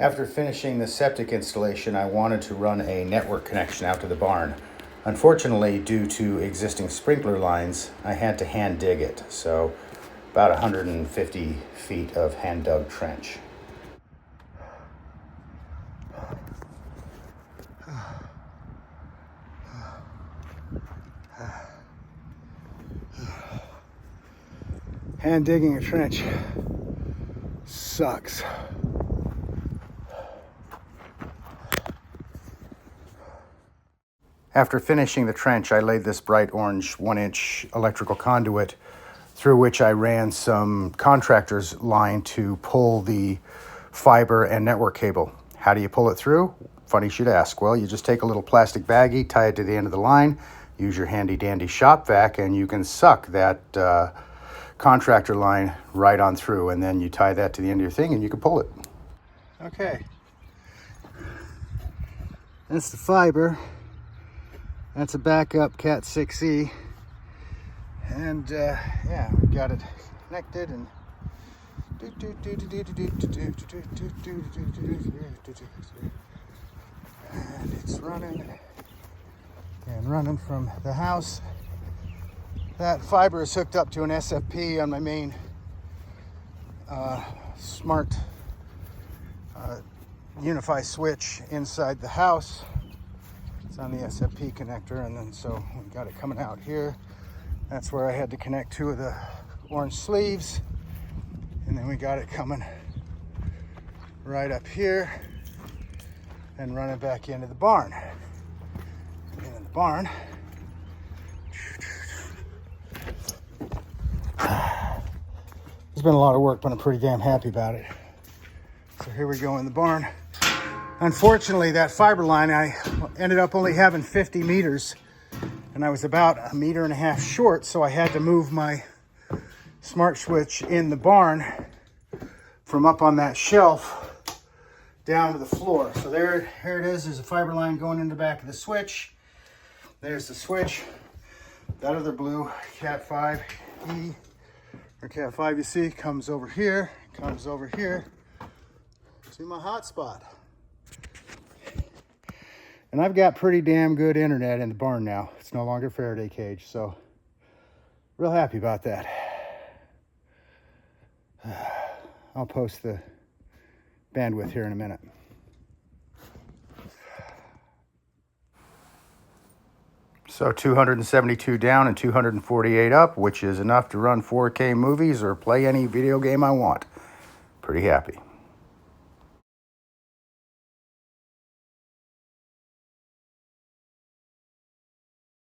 After finishing the septic installation, I wanted to run a network connection out to the barn. Unfortunately, due to existing sprinkler lines, I had to hand dig it, so about 150 feet of hand dug trench. Hand digging a trench sucks. After finishing the trench, I laid this bright orange 1-inch electrical conduit through which I ran some contractor's line to pull the fiber and network cable. How do you pull it through? Funny you should ask. Well, you just take a little plastic baggie, tie it to the end of the line, use your handy dandy shop vac, and you can suck that contractor line right on through, and then you tie that to the end of your thing and you can pull it. Okay. That's the fiber. That's a backup Cat 6E, and yeah, we've got it connected, and it's running and running from the house. That fiber is hooked up to an SFP on my main smart Unify switch inside the house. It's on the SFP connector, and then so we got it coming out here. That's where I had to connect 2 of the orange sleeves, and then we got it coming right up here and running back into the barn. And in the barn, it's been a lot of work, but I'm pretty damn happy about it. So here we go in the barn. Unfortunately, that fiber line, I ended up only having 50 meters, and I was about 1.5 meters short, so I had to move my smart switch in the barn from up on that shelf down to the floor. So here it is. There's a fiber line going in the back of the switch. There's the switch. That other blue Cat 5E, or Cat 5, you see, comes over here, to my hotspot. And I've got pretty damn good internet in the barn now. It's no longer Faraday cage, so real happy about that. I'll post the bandwidth here in a minute. So 272 down and 248 up, which is enough to run 4K movies or play any video game I want. Pretty happy.